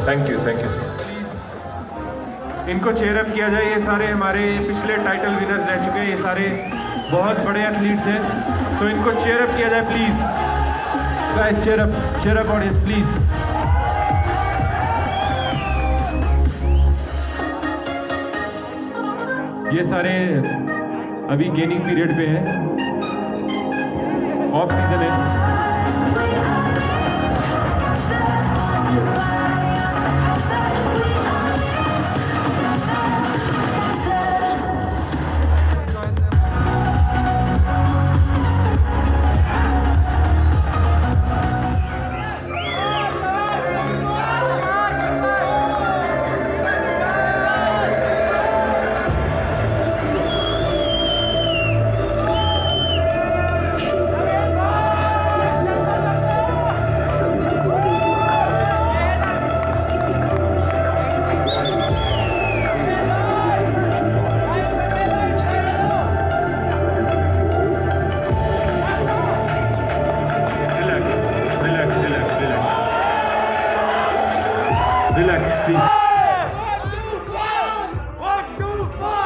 Thank you please इनको cheer up किया जाए। ये सारे हमारे पिछले टाइटल विनर्स रह चुके हैं, ये सारे बहुत बड़े एथलीट्स हैं, तो इनको चेयर अप किया जाए please. Guys cheer up audience please. ये सारे अभी गेनिंग पीरियड पे हैं, ऑफ सीजन है।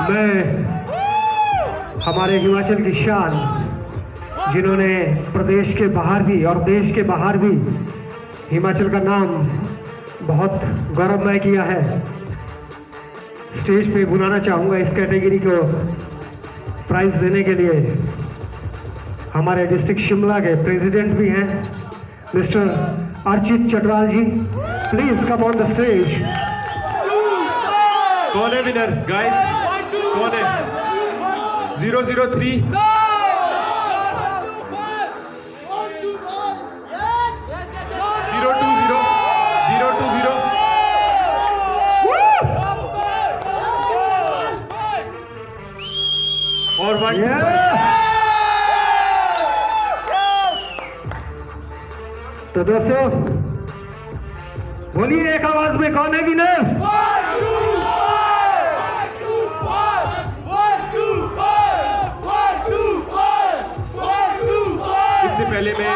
मैं हमारे हिमाचल की शान, जिन्होंने प्रदेश के बाहर भी और देश के बाहर भी हिमाचल का नाम बहुत गौरवमय किया है, स्टेज पे बुलाना चाहूँगा इस कैटेगरी को प्राइज देने के लिए। हमारे डिस्ट्रिक्ट शिमला के प्रेसिडेंट भी हैं mister Archit Chatwal ji, please come on the stage. कौन है विनर गाइस? कौन है? 003 और 1 तो दोस्तों बोलिए एक आवाज में, कौन है विनर? इससे पहले मैं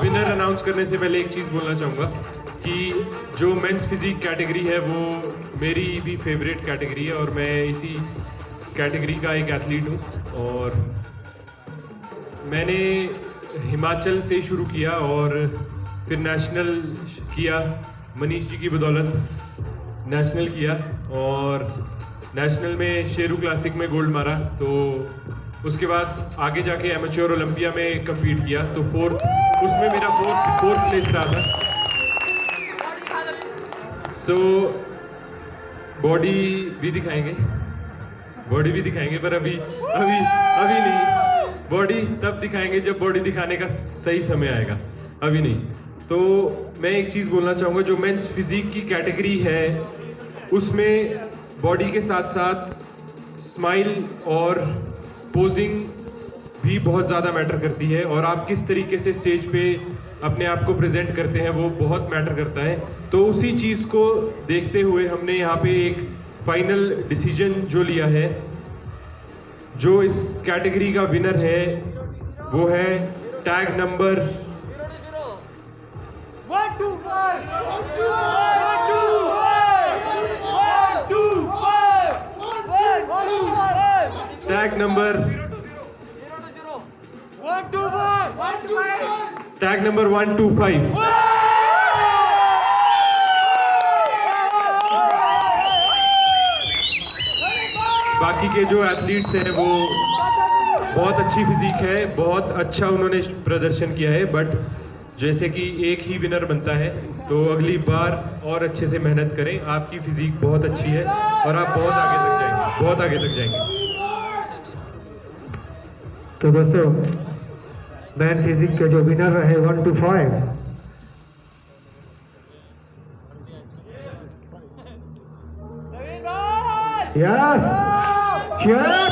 विनर अनाउंस करने से पहले एक चीज़ बोलना चाहूँगा कि जो मेंस फिजिक कैटेगरी है वो मेरी भी फेवरेट कैटेगरी है और मैं इसी कैटेगरी का एक एथलीट हूँ। और मैंने हिमाचल से शुरू किया और फिर नेशनल किया, मनीष जी की बदौलत नेशनल किया और नेशनल में शेरू क्लासिक में गोल्ड मारा। तो उसके बाद आगे जाके एमेच्योर ओलंपिया में कंपीट किया, तो उसमें मेरा फोर्थ प्लेस रहा था। सो बॉडी भी दिखाएंगे पर अभी नहीं। बॉडी तब दिखाएंगे जब बॉडी दिखाने का सही समय आएगा, अभी नहीं। तो मैं एक चीज़ बोलना चाहूँगा, जो मेंस फिजिक की कैटेगरी है उसमें बॉडी के साथ साथ स्माइल और पोजिंग भी बहुत ज़्यादा मैटर करती है, और आप किस तरीके से स्टेज पे अपने आप को प्रेजेंट करते हैं वो बहुत मैटर करता है। तो उसी चीज़ को देखते हुए हमने यहाँ पे एक फाइनल डिसीजन जो लिया है, जो इस कैटेगरी का विनर है वो है टैग नंबर 125। बाकी के जो एथलीट्स हैं वो बहुत अच्छी फिजिक है, बहुत अच्छा उन्होंने प्रदर्शन किया है, बट जैसे कि एक ही विनर बनता है, तो अगली बार और अच्छे से मेहनत करें। आपकी फिजिक बहुत अच्छी है और आप बहुत आगे तक जाएंगे। तो दोस्तों मैन फिजिक के जो विनर रहे 125, yes chair.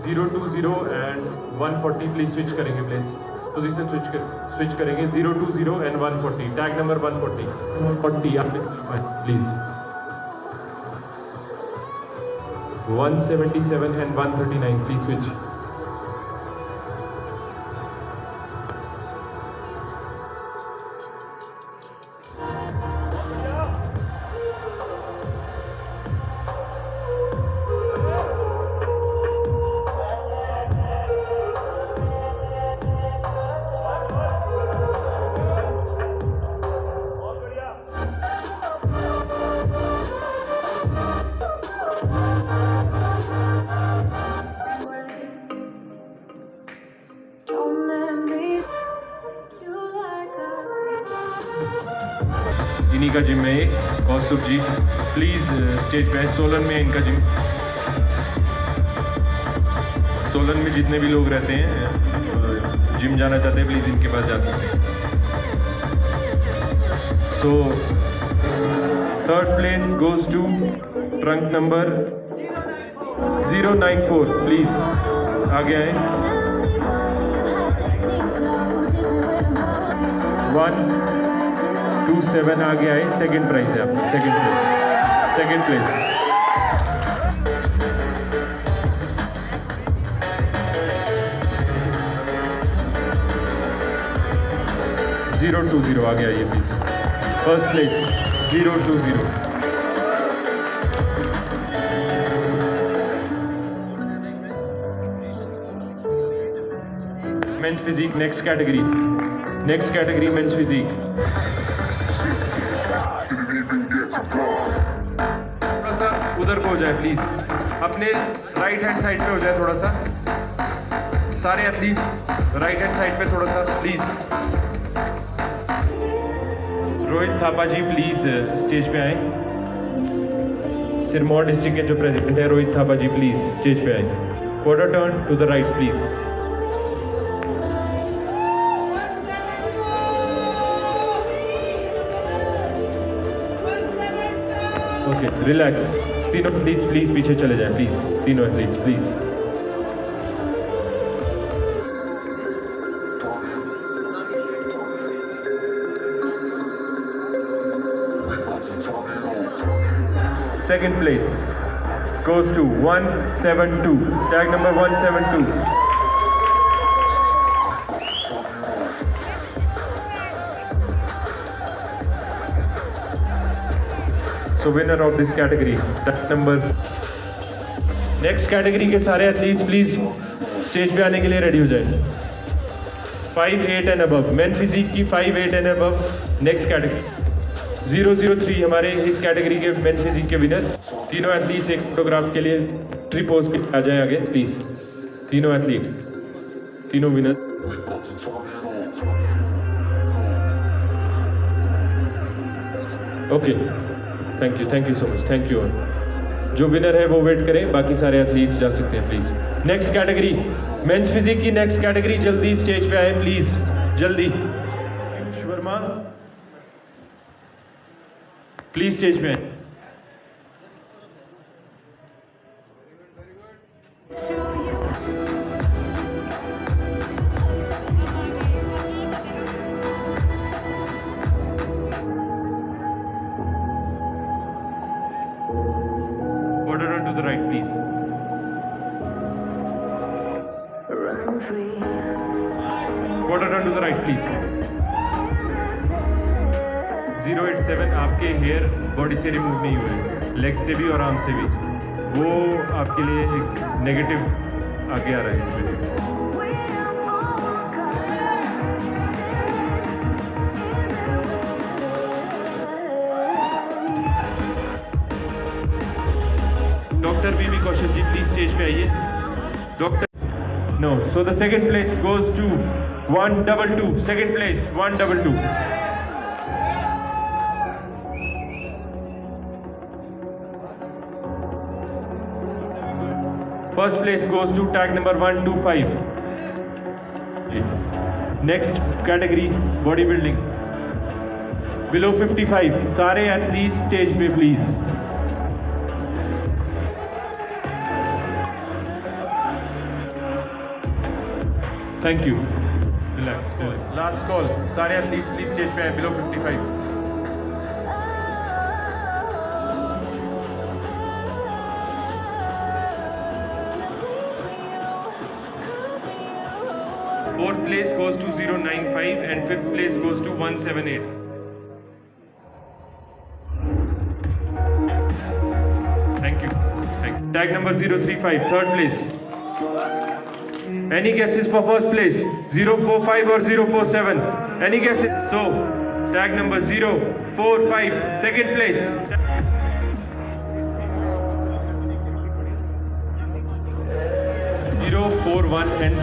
020 and 140 please switch करेंगे प्लीज पोजीशन स्विच करेंगे 020 एंड 140 टैग नंबर 140 आप please 177 and 139 please switch Don't let me take you like इन्हीं का जिम है ये कौस्तुभ जी प्लीज स्टेज पे सोलन में इनका जिम सोलन में जितने भी लोग रहते हैं जिम जाना चाहते हैं प्लीज इनके पास जा सकते हैं so third place goes to trunk number 094 please आगे आए 127 आगे आए सेकंड प्राइज है आपका सेकंड प्लेस 020 आगे आइए please first place 020 men's physique next category men's physique थोड़ा सा उधर को हो जाए प्लीज अपने राइट हैंड साइड पे हो जाए थोड़ा सा सारे एथलीट्स राइट हैंड साइड पे थोड़ा सा please Rohit Thapa ji please stage पे आए सिरमौर डिस्ट्रिक्ट के जो प्रेसिडेंट है रोहित थापा जी प्लीज स्टेज पे आए quarter turn to the right please okay relax तीनों एथलीट्स प्लीज पीछे चले जाएं प्लीज तीनों athletes please second place goes to 172 tag number 172 so winner of this category tag number next category के सारे एथलीट्स प्लीज स्टेज पे आने के लिए रेडी हो जाएं 5'8" एंड अबव मेन फिजिक की 5'8" एंड अबव नेक्स्ट कैटेगरी 003 हमारे इस कैटेगरी के मेन फिजिक के विनर तीनों एथलीट्स एक फोटोग्राफ के लिए ट्री पोज के आ जाएं आगे प्लीज तीनों एथलीट तीनों winner okay thank you so much thank you all जो विनर है वो वेट करें बाकी सारे एथलीट्स जा सकते हैं please next category men's physique की नेक्स्ट कैटेगरी जल्दी स्टेज पे आए प्लीज जल्दी पीयूष वर्मा प्लीज स्टेज पे आए show you. Quarter run to the right, please. Run free. Quarter run to the right, please. 087 आपके हेयर बॉडी से रिमूव नहीं हुए लेग से भी और आर्म से भी वो आपके लिए एक नेगेटिव आगे आ रहा है इसमें doctor B B Kaushal ji please stage पे आइए doctor no so the second place goes to 122 second place 122 First place goes to tag number 125. Next category bodybuilding. Below 55. सारे athletes stage पे please. Thank you. Relax. Last call. सारे athletes please stage पे आए below 55. Fourth place goes to 095 and fifth place goes to 178. Thank you. Tag number 035, third place. Any guesses for first place? 045 or 047? Any guesses? So, tag number 045, second place. 041 and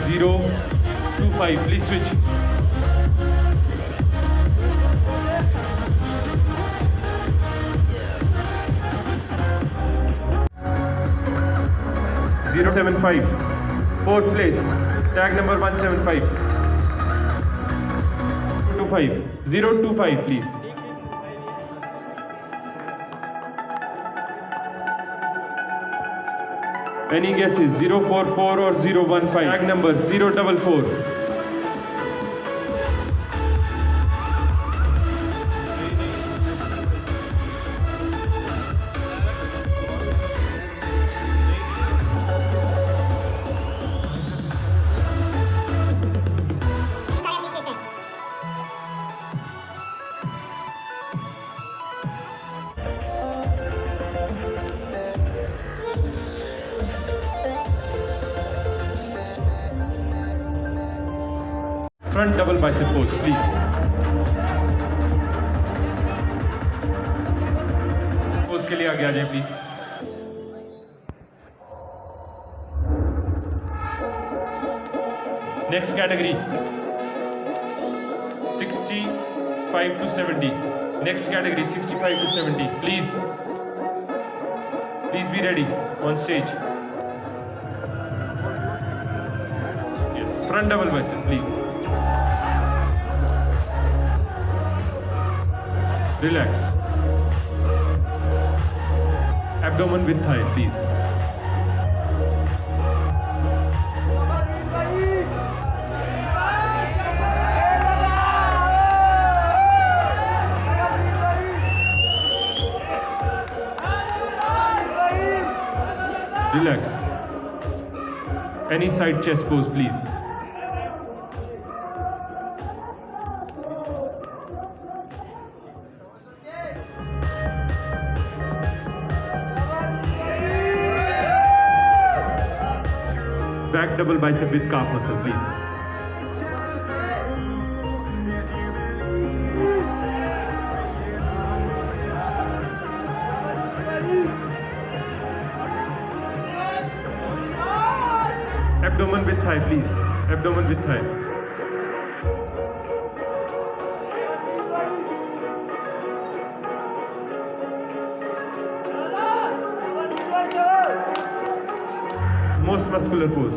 025, please switch. Zero 75, fourth place, tag number 175. 025, please. Any guesses? 044 or 015? Tag number 044. Front double bicep pose, please. Pose के लिए आगे आ जाए, please. Next category. 65 to 70. Next category, 65 to 70. Please be ready on stage. Yes. Front double bicep, please. Relax. Abdomen with thigh, please. Relax. Any side chest pose, please. Back double bicep with calf muscle, please. Abdomen with thigh, please. Abdomen with thigh. Most muscular pose.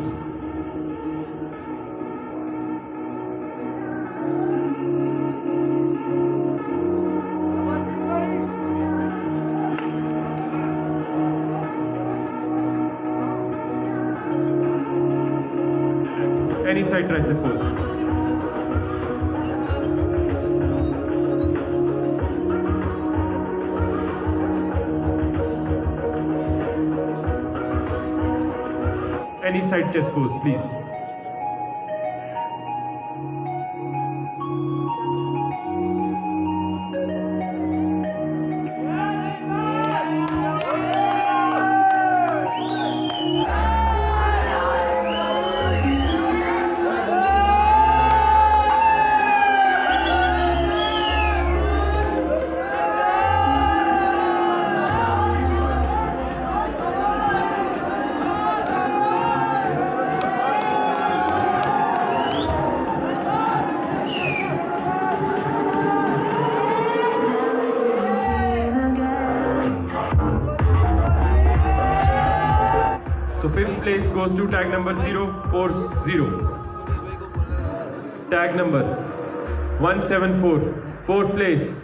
Any side tricep pose. Any side chest pose, please. So fifth place goes to tag number 040. Tag number 174. Fourth place.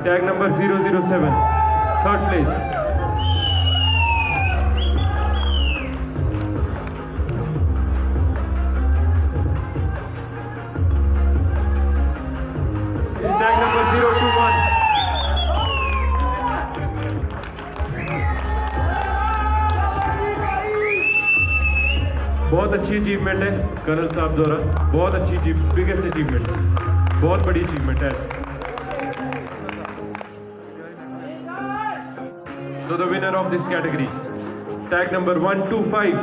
Tag number 007. Third place. बहुत अच्छी achievement है colonel साहब द्वारा, बहुत अच्छी biggest achievement, बहुत बड़ी achievement है। So the winner of this category, tag number 125.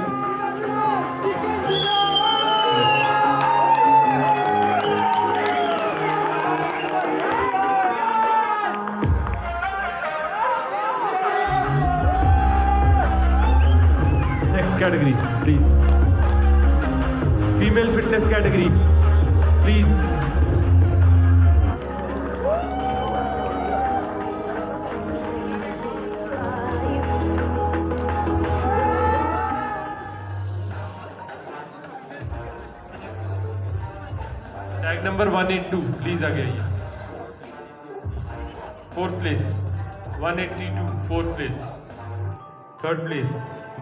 Next category, please. Female fitness category, please. Tag number 182, please आगे आइए। Fourth place, 182, fourth place. Third place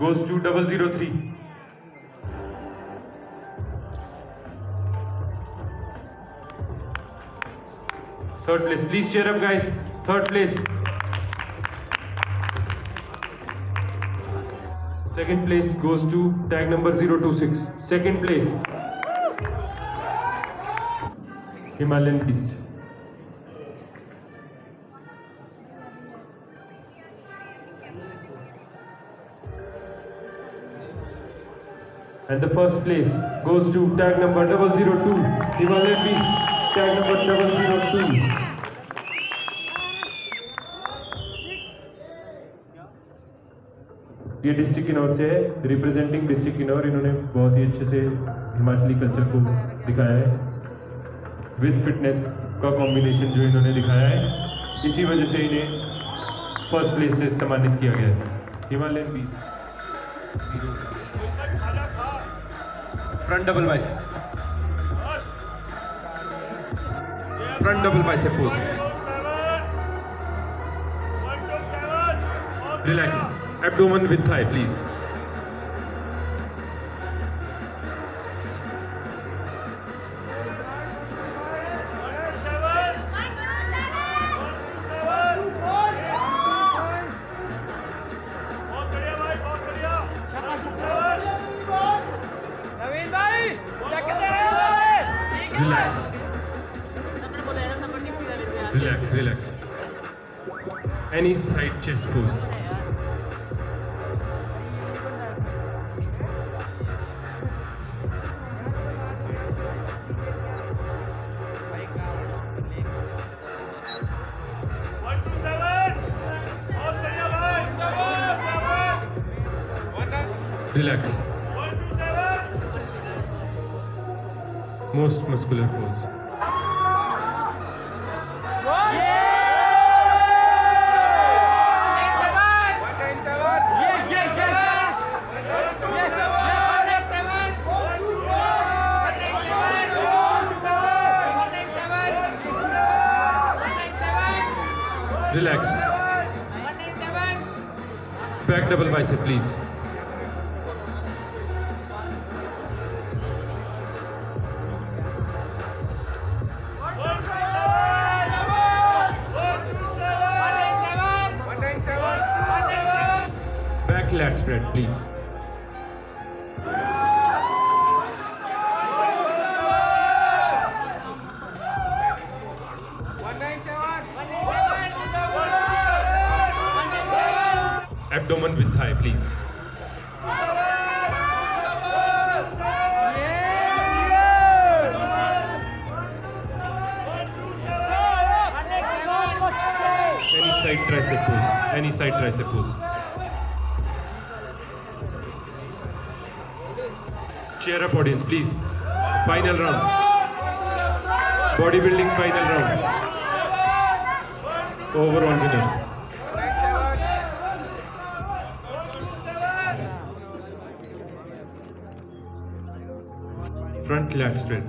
goes to 003. Third place, please cheer up guys. Third place. Second place goes to tag number 026. Second place, Himalayan Beast. And the first place goes to tag number 002, Himalayan Beast. Tag number 002. ये district Kinnaur से है, representing district Kinnaur. इन्होंने बहुत ही अच्छे से Himachali culture को दिखाया है विद फिटनेस का कॉम्बिनेशन जो इन्होंने दिखाया है, इसी वजह से इन्हें फर्स्ट प्लेस से सम्मानित किया गया है। Himalayan beast, front double bicep, front double bicep pose, relax, abdomen with thigh please. Relax. Relax, relax. Any side chest pose. Relax. Most muscular pose. Relax. Back double bicep, please. Back lat spread, please. Abdomen with thigh, please. Any side tricep pose. Any side tricep pose. Cheer up, audience, please. Final round. Bodybuilding final round. Overall winner. Front lat spread.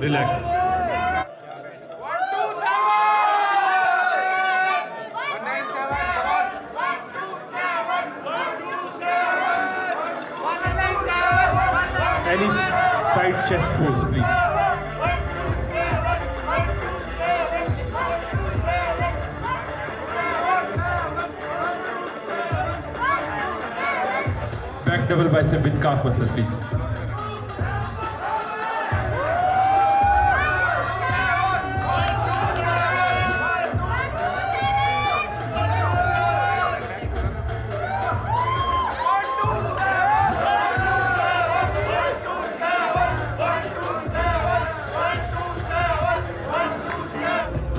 Relax. Any side chest pose, please. back double bicep with calf muscle, please.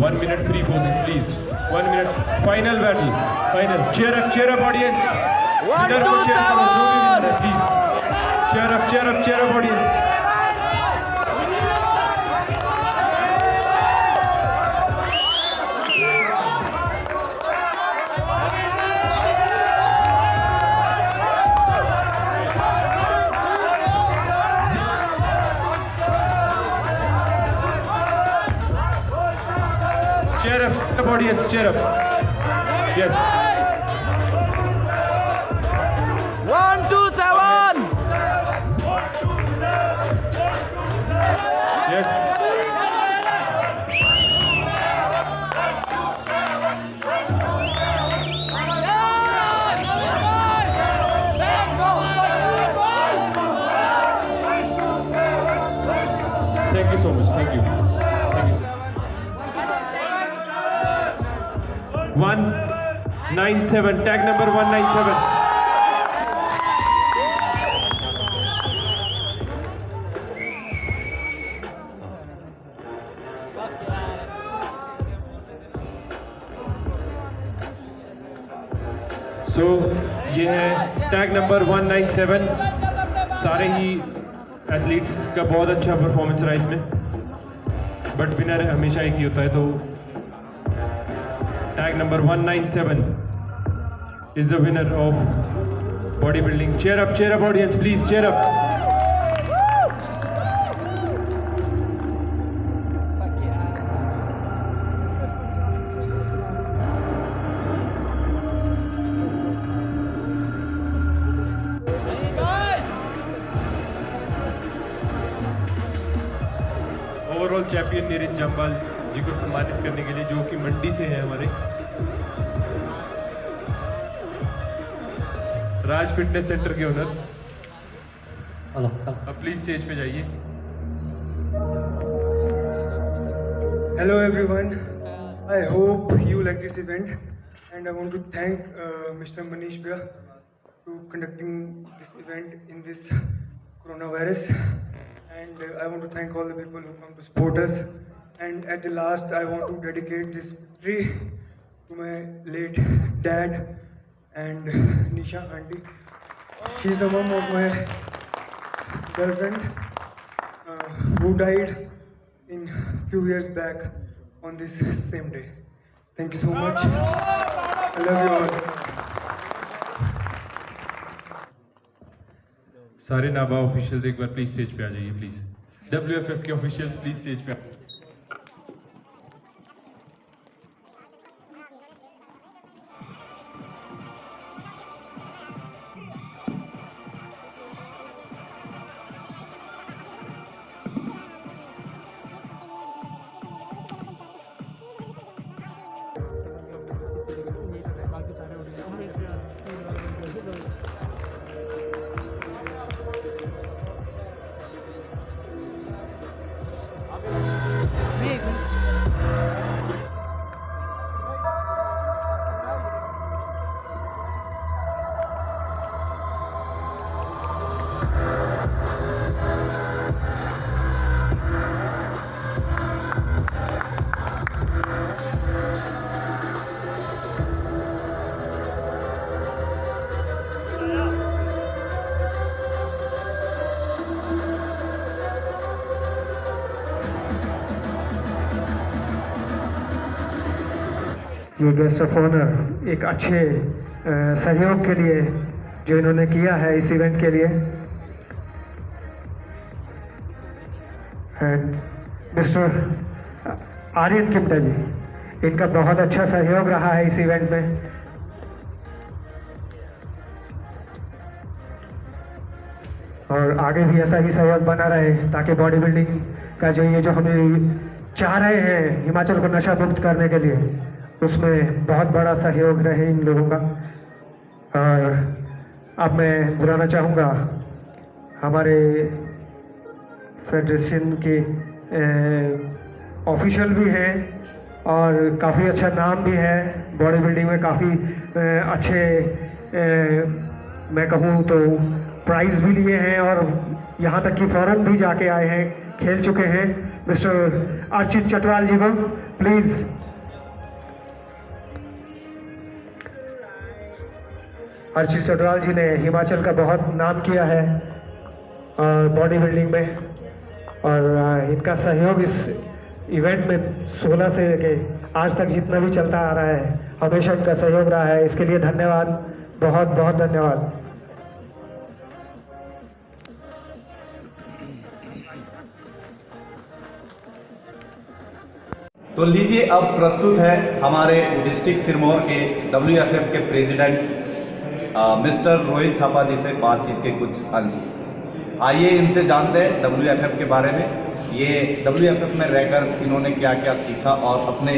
One minute, 3 poses, please. 1 minute. Final battle. Final. Cheer up, audience. 1, 2, 7. Please. Cheer up, audience. Cheer up, audience, cheer up. Yes. 1, 2, 7. Yes. Thank you so much. Thank you. Thank you so much. 197, tag number 197. So ये है tag number 197. सारे ही athletes का बहुत अच्छा performance रहा इसमें, but winner हमेशा एक ही होता है. तो tag number 197 is the winner of bodybuilding. Cheer up audience, please cheer up. Overall champion Neeraj Jamwal ji को सम्मानित करने के लिए, जो कि मंडी से हैं हमारे. राज फिटनेस सेंटर के ओनर. अब प्लीज स्टेज पे जाइए. Hello everyone, I hope you like this event, and I want to thank Mr. Manish Bhaiya to conducting this event in this coronavirus, and I want to thank all the people who come to support us, and at the last I want to dedicate this tree to my late dad and Nisha auntie. She is the mom of my girlfriend who died in few years back on this same day. Thank you so much. I love you all. सारे नाबा officials एक बार please stage पे आ जाइए please. WFF के officials please stage पे. ये guest of honour एक अच्छे सहयोग के लिए जो इन्होंने किया है इस इवेंट के लिए, एंड मिस्टर आर्यन किमटा जी, इनका बहुत अच्छा सहयोग रहा है इस इवेंट में. और आगे भी ऐसा ही सहयोग बना रहे ताकि बॉडी बिल्डिंग का जो ये जो हमें चाह रहे हैं हिमाचल को नशा मुक्त करने के लिए, उसमें बहुत बड़ा सहयोग रहे इन लोगों का. और अब मैं बुलाना चाहूँगा हमारे फेडरेशन के ऑफिशियल भी हैं और काफ़ी अच्छा नाम भी है, बॉडी बिल्डिंग में काफ़ी अच्छे मैं कहूँ तो प्राइज़ भी लिए हैं और यहाँ तक कि फॉरेन भी जाके आए हैं, खेल चुके हैं। Mister Archit Chatwal ji ma'am please. Archit Chatwal ji ने हिमाचल का बहुत नाम किया है बॉडी बिल्डिंग में और इनका सहयोग इस इवेंट में 16 से लेके आज तक जितना भी चलता आ रहा है हमेशा इनका सहयोग रहा है। इसके लिए धन्यवाद, बहुत बहुत धन्यवाद। तो लीजिए अब प्रस्तुत है हमारे डिस्ट्रिक्ट सिरमौर के WFF के प्रेसिडेंट मिस्टर रोहित थापा जी से बातचीत के कुछ अंश। आइए इनसे जानते हैं WFF के बारे में, ये WFF में रहकर इन्होंने क्या क्या सीखा और अपने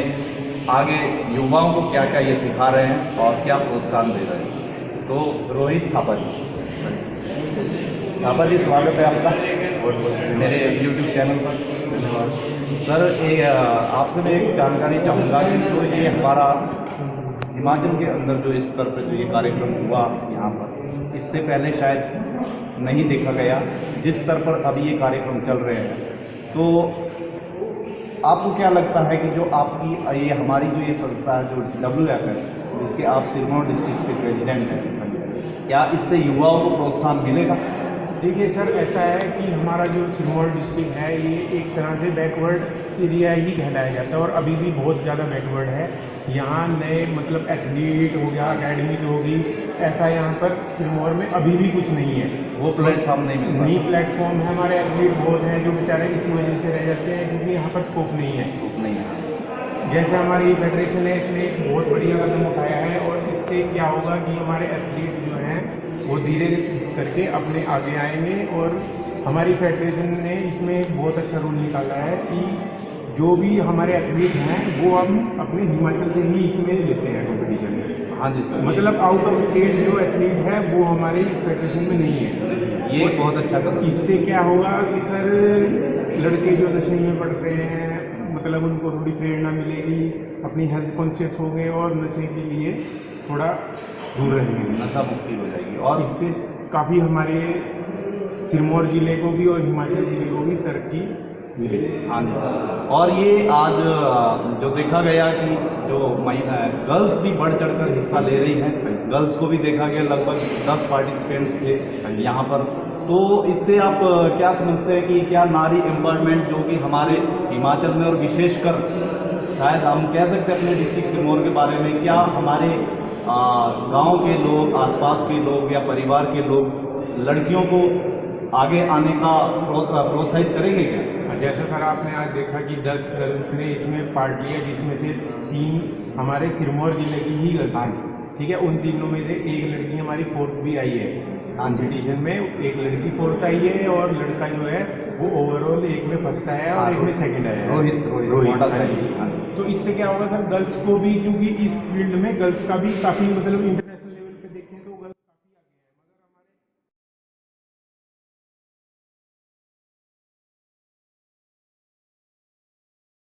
आगे युवाओं को क्या क्या ये सिखा रहे हैं और क्या प्रोत्साहन दे रहे हैं। तो रोहित थापा जी स्वागत है आपका मेरे YouTube चैनल पर। सर आपसे मैं एक जानकारी चाहूँगा कि तो ये हमारा हिमाचल के अंदर जो इस स्तर पर जो ये कार्यक्रम हुआ यहाँ पर, इससे पहले शायद नहीं देखा गया जिस स्तर पर अभी ये कार्यक्रम चल रहे हैं। तो आपको क्या लगता है कि जो आपकी ये हमारी जो ये संस्था है जो WFF, जिसके आप सिरमौर डिस्ट्रिक्ट से प्रेसिडेंट हैं, क्या इससे युवाओं को प्रोत्साहन मिलेगा? देखिए सर, ऐसा है कि हमारा जो सिरमौर डिस्ट्रिक्ट है ये एक तरह से बैकवर्ड एरिया ही कहलाया जाता है और अभी भी बहुत ज़्यादा बैकवर्ड है। यहाँ नए मतलब एथलीट हो गया, अकेडमी होगी, ऐसा यहाँ पर सिरमौर में अभी भी कुछ नहीं है। वो प्लेटफॉर्म नहीं मिलता। नई प्लेटफॉर्म है, हमारे एथलीट बहुत हैं जो बेचारे इसी वजह से रह जाते हैं क्योंकि यहाँ पर स्कोप नहीं है। जैसे हमारी फेडरेशन है, इसने एक बहुत बढ़िया कदम उठाया है और इससे क्या होगा कि हमारे एथलीट जो हैं वो धीरे करके अपने आगे आएंगे और हमारी फेडरेशन ने इसमें एक बहुत अच्छा रूल निकाला है कि जो भी हमारे एथलीट हैं वो हम अपने हिमाचल से ही इसमें लेते हैं कॉम्पिटिशन में। हाँ जी सर, मतलब आउट ऑफ स्टेट जो एथलीट है वो हमारी फेडरेशन में नहीं है। ये बहुत अच्छा कदम। इससे क्या होगा कि सर लड़के जो नशे में पड़ रहे हैं मतलब उनको थोड़ी प्रेरणा मिलेगी, अपनी हेल्थ कॉन्शियस हो गए और नशे के लिए थोड़ा दूर रहेंगे, नशा मुक्ति हो जाएगी और इससे काफ़ी हमारे सिरमौर जिले को भी और हिमाचल जिले को भी तरक्की मिलेगी। हाँ जी सर, और ये आज जो देखा गया कि जो गर्ल्स भी बढ़ चढ़कर हिस्सा ले रही हैं, गर्ल्स को भी देखा गया, लगभग 10 पार्टिसिपेंट्स थे यहाँ पर। तो इससे आप क्या समझते हैं कि क्या नारी एम्पावरमेंट जो कि हमारे हिमाचल में और विशेषकर शायद हम कह सकते हैं अपने डिस्ट्रिक्ट सिरमौर के बारे में, क्या हमारे गांव के लोग, आसपास के लोग या परिवार के लोग लड़कियों को आगे आने का प्रोत्साहित करेंगे क्या? जैसा सर आपने आज देखा कि 10 गर्ल्स ने इसमें पार्ट लिया जिसमें से 3 हमारे सिरमौर जिले की ही गर्ल्स हैं, ठीक है। उन तीनों में से एक लड़की हमारी 4th भी आई है कॉम्पिटिशन में, एक लड़की 4th आई है और लड़का जो है वो ओवरऑल एक में फर्स्ट आया और एक में सेकंड आया है, रोहित। तो इससे क्या होगा सर, गर्ल्स को भी, क्योंकि इस फील्ड में गर्ल्स का भी काफ़ी मतलब